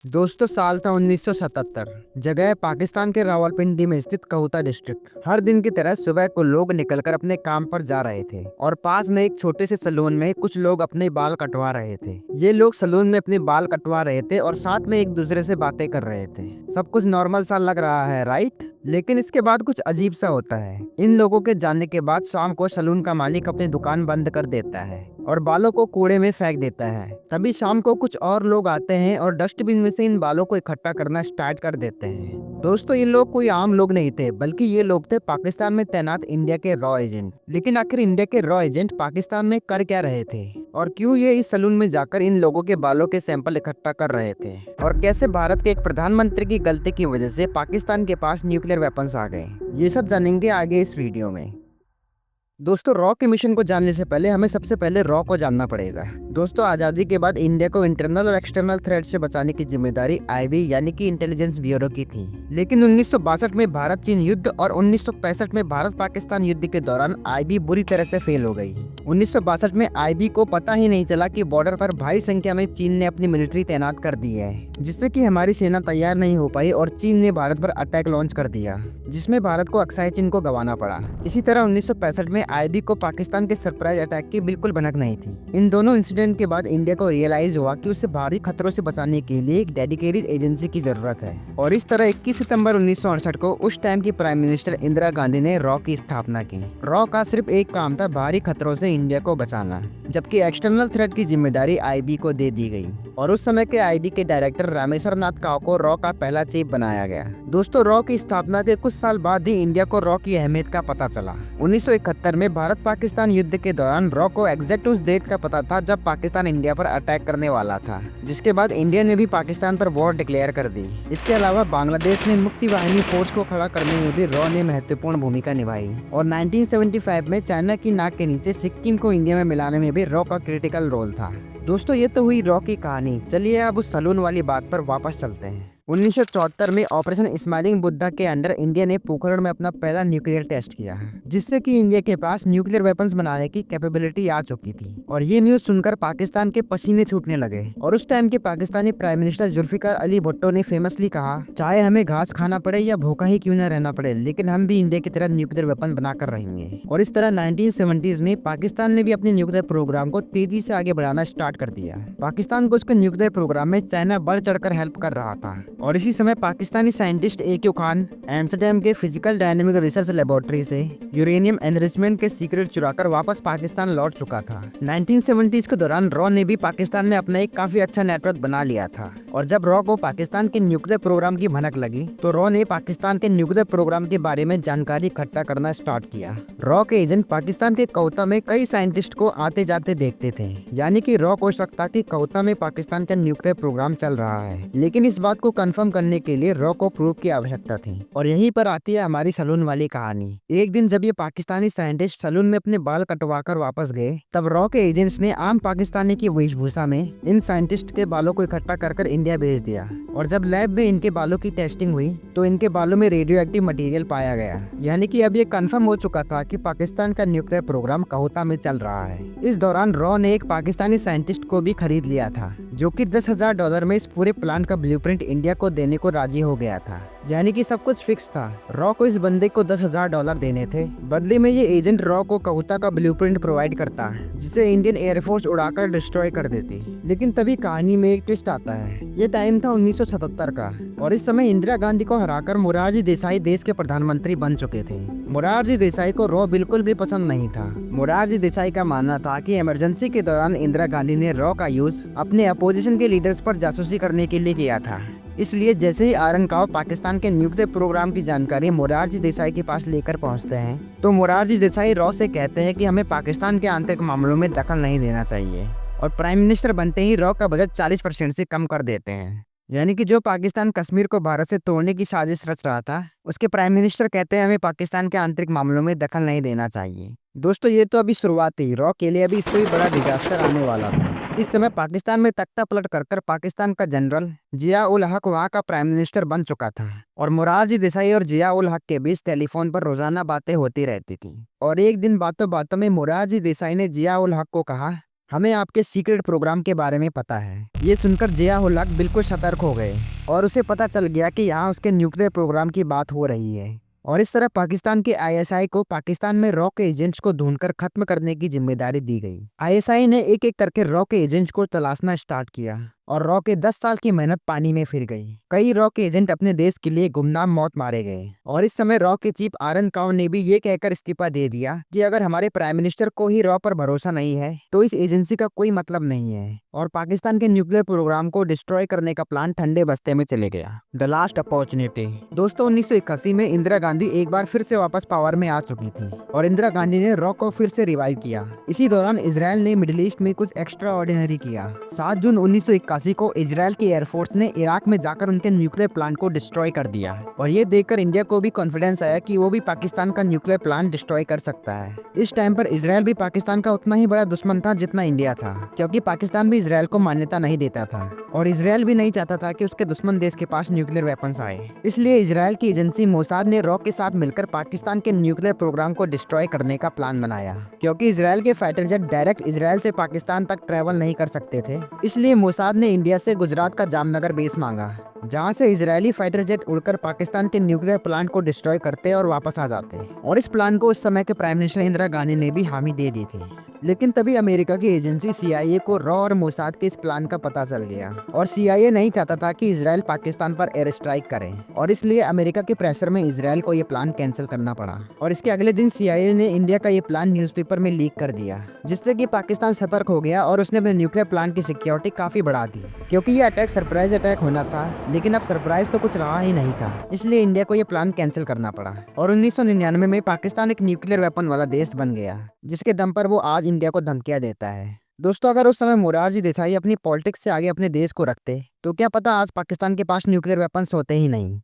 दोस्तों, साल था 1977। जगह है पाकिस्तान के रावलपिंडी में स्थित कहुता डिस्ट्रिक्ट। हर दिन की तरह सुबह को लोग निकलकर अपने काम पर जा रहे थे और पास में एक छोटे से सलून में कुछ लोग अपने बाल कटवा रहे थे। ये लोग सलून में अपने बाल कटवा रहे थे और साथ में एक दूसरे से बातें कर रहे थे। सब कुछ नॉर्मल सा लग रहा है, राइट? लेकिन इसके बाद कुछ अजीब सा होता है। इन लोगों के जाने के बाद शाम को सलून का मालिक अपनी दुकान बंद कर देता है और बालों को कूड़े में फेंक देता है। तभी शाम को कुछ और लोग आते हैं और डस्टबिन में से इन बालों को इकट्ठा करना स्टार्ट कर देते हैं। दोस्तों, ये लोग कोई आम लोग नहीं थे, बल्कि ये लोग थे पाकिस्तान में तैनात इंडिया के रॉ एजेंट। लेकिन आखिर इंडिया के रॉ एजेंट पाकिस्तान में कर क्या रहे थे और क्यों ये इस सलून में जाकर इन लोगों के बालों के सैंपल इकट्ठा कर रहे थे, और कैसे भारत के एक प्रधानमंत्री की गलती की वजह से पाकिस्तान के पास न्यूक्लियर वेपन्स आ गए, ये सब जानेंगे आगे इस वीडियो में। दोस्तों, रॉ के मिशन को जानने से पहले हमें सबसे पहले रॉ को जानना पड़ेगा। दोस्तों, आज़ादी के बाद इंडिया को इंटरनल और एक्सटर्नल थ्रेट से बचाने की जिम्मेदारी आईबी यानी कि इंटेलिजेंस ब्यूरो की थी। लेकिन 1962 में भारत चीन युद्ध और 1965 में भारत पाकिस्तान युद्ध के दौरान आईबी बुरी तरह से फेल हो गई। 1962 में आईबी को पता ही नहीं चला कि बॉर्डर पर भारी संख्या में चीन ने अपनी मिलिट्री तैनात कर दी है, जिससे कि हमारी सेना तैयार नहीं हो पाई और चीन ने भारत पर अटैक लॉन्च कर दिया, जिसमें भारत को अक्साई चीन को गंवाना पड़ा। इसी तरह 1965 में आईबी को पाकिस्तान के सरप्राइज अटैक की बिल्कुल भनक नहीं थी। इन दोनों इंसिडेंट के बाद इंडिया को रियलाइज हुआ कि उसे भारी खतरों से बचाने के लिए एक डेडिकेटेड एजेंसी की जरूरत है, और इस तरह 21 सितंबर 1968 को उस टाइम की प्राइम मिनिस्टर इंदिरा गांधी ने रॉ की स्थापना की। रॉ का सिर्फ एक काम था, भारी खतरों से इंडिया को बचाना, जबकि एक्सटर्नल थ्रेट की जिम्मेदारी आईबी को दे दी गई। और उस समय के आईबी के डायरेक्टर रामेश्वर नाथ काव को रॉ का पहला चीफ बनाया गया। दोस्तों, रॉ की स्थापना के कुछ साल बाद ही इंडिया को रॉ की अहमियत का पता चला। 1971 में भारत पाकिस्तान युद्ध के दौरान रॉ को एग्जैक्ट उस डेट का पता था जब पाकिस्तान इंडिया पर अटैक करने वाला था, जिसके बाद इंडिया ने भी पाकिस्तान पर वॉर डिक्लेयर कर दी। इसके अलावा बांग्लादेश में मुक्ति वाहिनी फोर्स को खड़ा करने में भी रॉ ने महत्वपूर्ण भूमिका निभाई, और 1975 में चाइना की नाक के नीचे सिक्किम को इंडिया में मिलाने में भी रॉ का क्रिटिकल रोल था। दोस्तों, ये तो हुई रॉ की कहानी। चलिए अब उस सलून वाली बात पर वापस चलते हैं। 1974 में ऑपरेशन स्माइलिंग बुद्धा के अंडर इंडिया ने पोखरण में अपना पहला न्यूक्लियर टेस्ट किया, जिससे कि इंडिया के पास न्यूक्लियर वेपन्स बनाने की कैपेबिलिटी आ चुकी थी। और ये न्यूज सुनकर पाकिस्तान के पसीने छूटने लगे। और उस टाइम के पाकिस्तानी प्राइम मिनिस्टर जुल्फिकार अली भुट्टो ने फेमसली कहा, चाहे हमें घास खाना पड़े या भूखा ही क्यों न रहना पड़े, लेकिन हम भी इंडिया की तरह न्यूक्लियर वेपन बनाकर रहेंगे। और इस तरह 1970s में पाकिस्तान ने भी अपने न्यूक्लियर प्रोग्राम को तेजी से आगे बढ़ाना स्टार्ट कर दिया। पाकिस्तान को उसके न्यूक्लियर प्रोग्राम में चाइना बढ़ चढ़कर हेल्प कर रहा था। और इसी समय पाकिस्तानी साइंटिस्ट ए.क्यू. खान एम्स्टर्डम के फिजिकल डायनेमिक रिसर्च लेबोरेटरी से यूरेनियम एनरिचमेंट के सीक्रेट चुराकर वापस पाकिस्तान लौट चुका था। 1970s के दौरान रॉ ने भी पाकिस्तान में अपना एक काफी अच्छा नेटवर्क बना लिया था। और जब रॉ को पाकिस्तान के न्यूक्लियर प्रोग्राम की भनक लगी, तो रॉ ने पाकिस्तान के न्यूक्लियर प्रोग्राम के बारे में जानकारी इकट्ठा करना स्टार्ट किया। रॉ के एजेंट पाकिस्तान के कौता में कई साइंटिस्ट को आते जाते देखते थे, यानी कि रॉ को शक था कि कौता में पाकिस्तान का न्यूक्लियर प्रोग्राम चल रहा है। लेकिन इस बात को कंफर्म करने के लिए रॉ को प्रूफ की आवश्यकता थी। और यहीं पर आती है हमारी सलून वाली कहानी। एक दिन जब ये पाकिस्तानी साइंटिस्ट सलून में अपने बाल कटवाकर वापस गए, तब रॉ के एजेंट्स ने आम पाकिस्तानी की वेशभूषा में इन साइंटिस्ट के बालों को इकट्ठा कर इंडिया भेज दिया। और जब लैब में इनके बालों की टेस्टिंग हुई, तो इनके बालों में रेडियो एक्टिव मटेरियल पाया गया, यानी कि अब ये कंफर्म हो चुका था कि पाकिस्तान का न्यूक्लियर प्रोग्राम कहुता में चल रहा है। इस दौरान रॉ ने एक पाकिस्तानी साइंटिस्ट को भी खरीद लिया था, जो कि $10,000 में इस पूरे प्लान का ब्लूप्रिंट इंडिया को देने को राजी हो गया था। यानी कि सब कुछ फिक्स था। रॉ को इस बंदे को $10,000 देने थे। बदले में ये एजेंट रॉ को कहुता का ब्लूप्रिंट प्रोवाइड करता, जिसे इंडियन एयरफोर्स उड़ाकर डिस्ट्रॉय कर देती। लेकिन तभी कहानी में एक ट्विस्ट आता है। ये टाइम था 1977 का, और इस समय इंदिरा गांधी को हराकर मोरारजी देसाई देश के प्रधानमंत्री बन चुके थे। मोरारजी देसाई को रॉ बिल्कुल भी पसंद नहीं था। मोरारजी देसाई का मानना था कि इमरजेंसी के दौरान इंदिरा गांधी ने रॉ का यूज अपने अपोजिशन के लीडर्स पर जासूसी करने के लिए किया था। इसलिए जैसे ही आरन काव पाकिस्तान के न्यूक्लियर प्रोग्राम की जानकारी मोरारजी देसाई के पास लेकर पहुंचते हैं, तो मोरारजी देसाई रॉ से कहते हैं कि हमें पाकिस्तान के आंतरिक मामलों में दखल नहीं देना चाहिए। और प्राइम मिनिस्टर बनते ही रॉ का बजट 40% से कम कर देते हैं। यानी कि जो पाकिस्तान कश्मीर को भारत से तोड़ने की साजिश रच रहा था, उसके प्राइम मिनिस्टर कहते हैं हमें पाकिस्तान के आंतरिक मामलों में दखल नहीं देना चाहिए। दोस्तों, ये तो अभी शुरुआत थी। रॉ के लिए अभी इससे भी बड़ा डिजास्टर आने वाला था। इस समय पाकिस्तान में तख्ता पलट कर पाकिस्तान का जनरल जिया उल हक वहाँ का प्राइम मिनिस्टर बन चुका था। और मोरारजी देसाई और जिया उल हक के बीच टेलीफोन पर रोजाना बातें होती रहती थी। और एक दिन बातों बातों में मोरारजी देसाई ने जिया उल हक को कहा, हमें आपके सीक्रेट प्रोग्राम के बारे में पता है। ये सुनकर जिया उल हक बिल्कुल सतर्क हो गए और उसे पता चल गया कि यहाँ उसके न्यूक्लियर प्रोग्राम की बात हो रही है। और इस तरह पाकिस्तान के आईएसआई को पाकिस्तान में रॉ के एजेंट्स को ढूंढकर खत्म करने की जिम्मेदारी दी गई। आईएसआई ने एक एक करके रॉ के एजेंट्स को तलाशना स्टार्ट किया और रॉ के 10 साल की मेहनत पानी में फिर गई। कई रॉ के एजेंट अपने देश के लिए गुमनाम मौत मारे गए और इस समय रॉ के चीफ आरन काउ ने भी ये कहकर इस्तीफा दे दिया कि अगर हमारे प्राइम मिनिस्टर को ही रॉ पर भरोसा नहीं है तो इस एजेंसी का कोई मतलब नहीं है। और पाकिस्तान के न्यूक्लियर प्रोग्राम को डिस्ट्रॉय करने का प्लान ठंडे बस्ते में चले गया। The last opportunity. दोस्तों 1981 में इंदिरा गांधी एक बार फिर से वापस पावर में आ चुकी थी और इंदिरा गांधी ने रॉ को फिर से रिवाइव किया। इसी दौरान इसराइल ने मिडिल ईस्ट में कुछ एक्स्ट्रा ऑर्डिनरी किया। 7 जून 1981 को इसराइल की एयरफोर्स ने इराक में जाकर उनके न्यूक्लियर प्लांट को डिस्ट्रॉय कर दिया और ये देखकर इंडिया को भी कॉन्फिडेंस आया कि वो भी पाकिस्तान का न्यूक्लियर प्लांट डिस्ट्रॉय कर सकता है। इस टाइम पर इसराइल भी पाकिस्तान का उतना ही बड़ा दुश्मन था जितना इंडिया था, क्योंकि पाकिस्तान भी इसराइल को मान्यता नहीं देता था और इसराइल भी नहीं चाहता था कि उसके दुश्मन देश के पास न्यूक्लियर वेपन्स आए। इसलिए इसराइल की एजेंसी मोसाद ने रॉ के साथ मिलकर पाकिस्तान के न्यूक्लियर प्रोग्राम को डिस्ट्रॉय करने का प्लान बनाया। क्योंकि इसराइल के फाइटर जेट डायरेक्ट इसराइल से पाकिस्तान तक ट्रेवल नहीं कर सकते थे, इसलिए मोसाद ने इंडिया से गुजरात का जामनगर बेस मांगा, जहां से इजरायली फाइटर जेट उड़कर पाकिस्तान के न्यूक्लियर प्लांट को डिस्ट्रॉय करते और वापस आ जाते। और इस प्लान को उस समय के प्राइम मिनिस्टर इंदिरा गांधी ने भी हामी दे दी थी। लेकिन तभी अमेरिका की एजेंसी सीआईए को रॉ और मोसाद के इस प्लान का पता चल गया और सीआईए नहीं चाहता था कि इसराइल पाकिस्तान पर एयर स्ट्राइक करे और इसलिए अमेरिका के प्रेशर में इसराइल को ये प्लान कैंसिल करना पड़ा। और इसके अगले दिन सीआईए ने इंडिया का ये प्लान न्यूज़पेपर में लीक कर दिया, जिससे कि पाकिस्तान सतर्क हो गया और उसने अपने न्यूक्लियर प्लांट की सिक्योरिटी काफी बढ़ा दी। क्योंकि ये अटैक सरप्राइज अटैक होना था, लेकिन अब सरप्राइज तो कुछ रहा ही नहीं था, इसलिए इंडिया को ये प्लान कैंसिल करना पड़ा। और 1999 में पाकिस्तान एक न्यूक्लियर वेपन वाला देश बन गया, जिसके दम पर वो आज इंडिया को धमकियां देता है। दोस्तों अगर उस समय मोरारजी देसाई अपनी पॉलिटिक्स से आगे अपने देश को रखते तो क्या पता आज पाकिस्तान के पास न्यूक्लियर वेपन्स होते ही नहीं।